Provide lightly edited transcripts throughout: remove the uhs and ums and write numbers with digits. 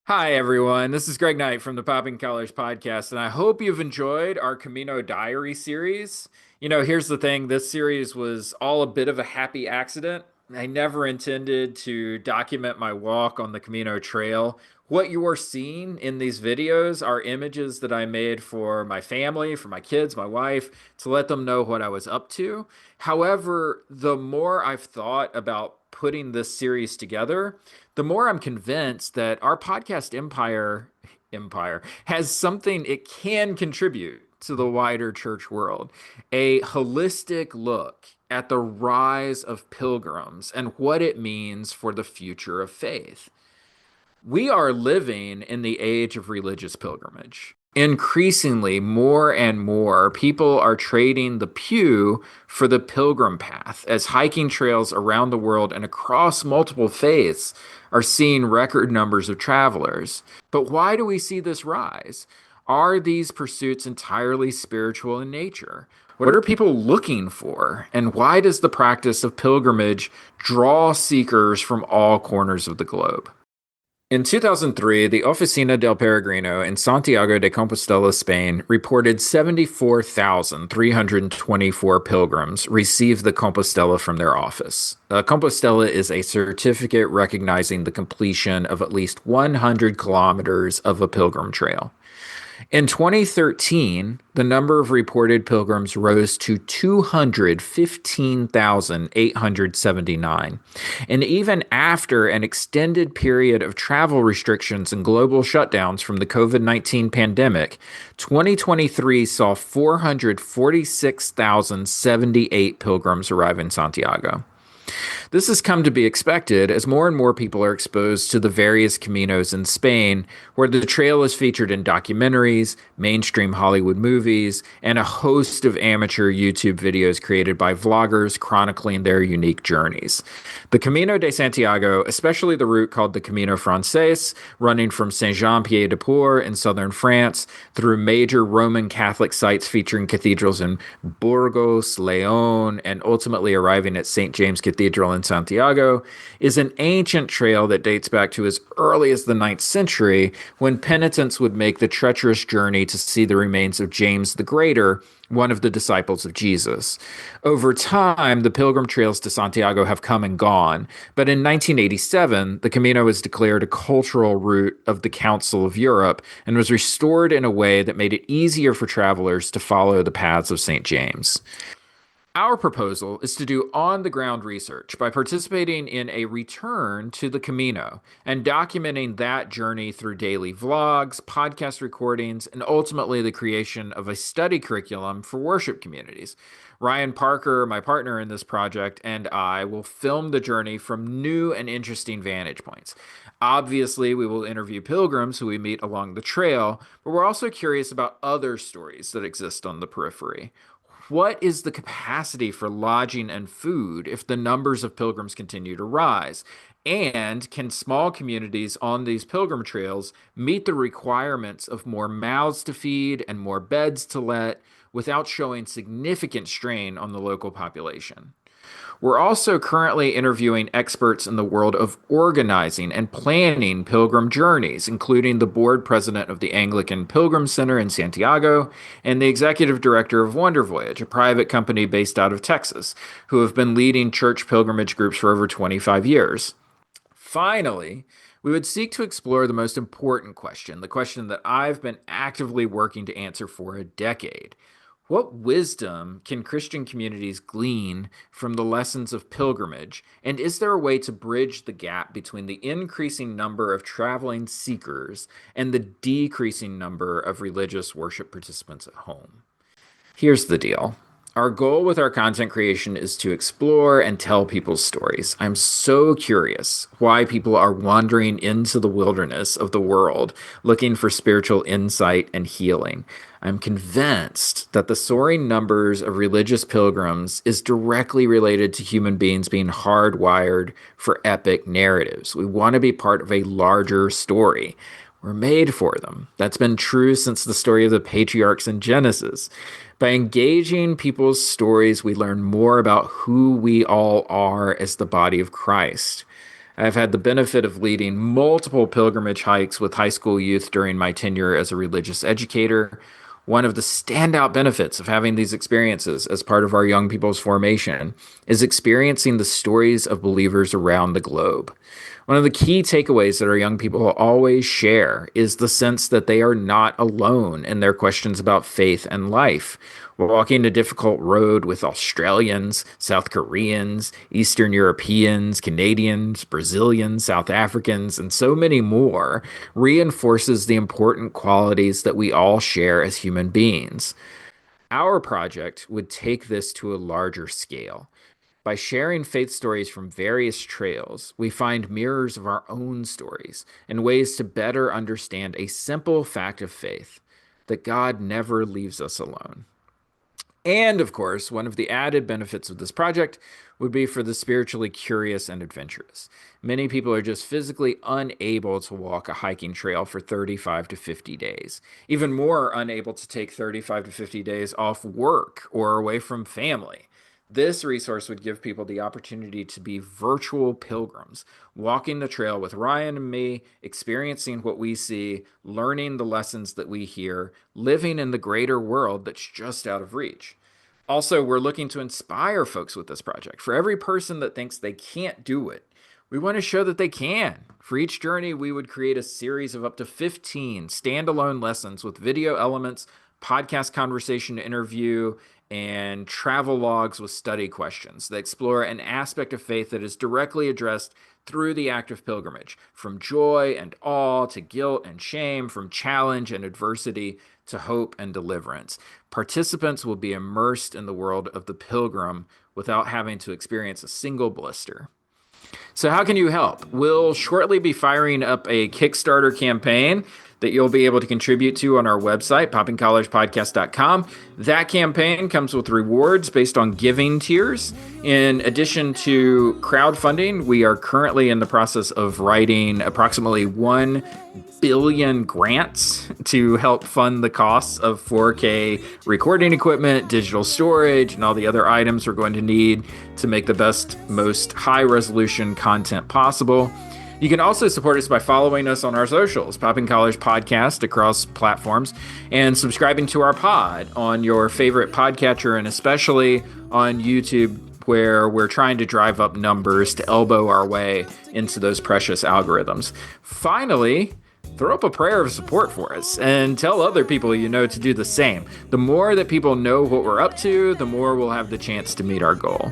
Hi, everyone. This is Greg Knight from the Popping Collars podcast, and I hope you've enjoyed our Camino Diary series. Here's the thing, this series was all a bit of a happy accident. I never intended to document my walk on the Camino Trail. What you are seeing in these videos are images that I made for my family, for my kids, my wife, to let them know what I was up to. However, the more I've thought about putting this series together, the more I'm convinced that our podcast empire has something it can contribute to the wider church world. A holistic look at the rise of pilgrims and what it means for the future of faith. We are living in the age of religious pilgrimage. Increasingly, more and more people are trading the pew for the pilgrim path as hiking trails around the world and across multiple faiths are seeing record numbers of travelers. But why do we see this rise? Are these pursuits entirely spiritual in nature? What are people looking for? And why does the practice of pilgrimage draw seekers from all corners of the globe? In 2003, the Oficina del Peregrino in Santiago de Compostela, Spain, reported 74,324 pilgrims received the Compostela from their office. Compostela is a certificate recognizing the completion of at least 100 kilometers of a pilgrim trail. In 2013, the number of reported pilgrims rose to 215,879. And even after an extended period of travel restrictions and global shutdowns from the COVID-19 pandemic, 2023 saw 446,078 pilgrims arrive in Santiago. This has come to be expected as more and more people are exposed to the various caminos in Spain, where the trail is featured in documentaries, mainstream Hollywood movies, and a host of amateur YouTube videos created by vloggers chronicling their unique journeys. The Camino de Santiago, especially the route called the Camino Frances, running from Saint-Jean-Pied-de-Port in southern France through major Roman Catholic sites featuring cathedrals in Burgos, León, and ultimately arriving at St. James Cathedral in Santiago, is an ancient trail that dates back to as early as the 9th century, when penitents would make the treacherous journey to see the remains of James the Greater, one of the disciples of Jesus. Over time, the pilgrim trails to Santiago have come and gone, but in 1987, the Camino was declared a cultural route of the Council of Europe and was restored in a way that made it easier for travelers to follow the paths of St. James. Our proposal is to do on the ground research by participating in a return to the Camino and documenting that journey through daily vlogs, podcast recordings, and ultimately the creation of a study curriculum for worship communities. Ryan Parker, my partner in this project, and I will film the journey from new and interesting vantage points. Obviously, we will interview pilgrims who we meet along the trail, but we're also curious about other stories that exist on the periphery. What is the capacity for lodging and food if the numbers of pilgrims continue to rise? And can small communities on these pilgrim trails meet the requirements of more mouths to feed and more beds to let without showing significant strain on the local population? We're also currently interviewing experts in the world of organizing and planning pilgrim journeys, including the board president of the Anglican Pilgrim Center in Santiago and the executive director of Wonder Voyage, a private company based out of Texas, who have been leading church pilgrimage groups for over 25 years. Finally, we would seek to explore the most important question, the question that I've been actively working to answer for a decade. What wisdom can Christian communities glean from the lessons of pilgrimage? And is there a way to bridge the gap between the increasing number of traveling seekers and the decreasing number of religious worship participants at home? Here's the deal. Our goal with our content creation is to explore and tell people's stories. I'm so curious why people are wandering into the wilderness of the world looking for spiritual insight and healing. I'm convinced that the soaring numbers of religious pilgrims is directly related to human beings being hardwired for epic narratives. We want to be part of a larger story. We're made for them. That's been true since the story of the patriarchs in Genesis. By engaging people's stories, we learn more about who we all are as the body of Christ. I've had the benefit of leading multiple pilgrimage hikes with high school youth during my tenure as a religious educator. One of the standout benefits of having these experiences as part of our young people's formation is experiencing the stories of believers around the globe. One of the key takeaways that our young people always share is the sense that they are not alone in their questions about faith and life. Walking a difficult road with Australians, South Koreans, Eastern Europeans, Canadians, Brazilians, South Africans, and so many more reinforces the important qualities that we all share as human beings. Our project would take this to a larger scale. By sharing faith stories from various trails, we find mirrors of our own stories and ways to better understand a simple fact of faith that God never leaves us alone. And of course, one of the added benefits of this project would be for the spiritually curious and adventurous. Many people are just physically unable to walk a hiking trail for 35 to 50 days, even more unable to take 35 to 50 days off work or away from family. This resource would give people the opportunity to be virtual pilgrims, walking the trail with Ryan and me, experiencing what we see, learning the lessons that we hear, living in the greater world that's just out of reach. Also, we're looking to inspire folks with this project. For every person that thinks they can't do it, we want to show that they can. For each journey, we would create a series of up to 15 standalone lessons with video elements, podcast conversation interview, and travel logs with study questions that explore an aspect of faith that is directly addressed through the act of pilgrimage, from joy and awe to guilt and shame, from challenge and adversity to hope and deliverance. Participants will be immersed in the world of the pilgrim without having to experience a single blister. So how can you help? We'll shortly be firing up a Kickstarter campaign that you'll be able to contribute to on our website, poppingcollegepodcast.com. That campaign comes with rewards based on giving tiers. In addition to crowdfunding, we are currently in the process of writing approximately 1 billion grants to help fund the costs of 4K recording equipment, digital storage, and all the other items we're going to need to make the best, most high resolution content possible. You can also support us by following us on our socials, Popping College Podcast across platforms, and subscribing to our pod on your favorite podcatcher, and especially on YouTube, where we're trying to drive up numbers to elbow our way into those precious algorithms. Finally, throw up a prayer of support for us and tell other people you know to do the same. The more that people know what we're up to, the more we'll have the chance to meet our goal.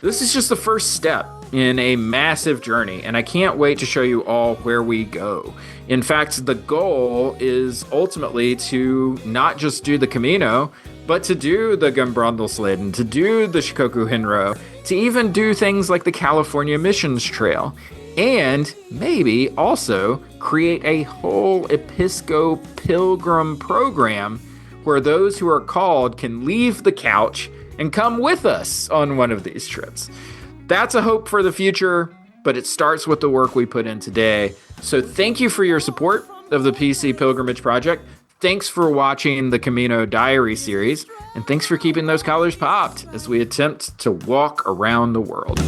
This is just the first step in a massive journey, and I can't wait to show you all where we go. In fact, the goal is ultimately to not just do the Camino, but to do the Gumbrandalsleden, to do the Shikoku Henro, to even do things like the California Missions Trail, and maybe also create a whole Episco Pilgrim program where those who are called can leave the couch and come with us on one of these trips. That's a hope for the future, but it starts with the work we put in today. So thank you for your support of the PC Pilgrimage Project. Thanks for watching the Camino Diary series, and thanks for keeping those collars popped as we attempt to walk around the world.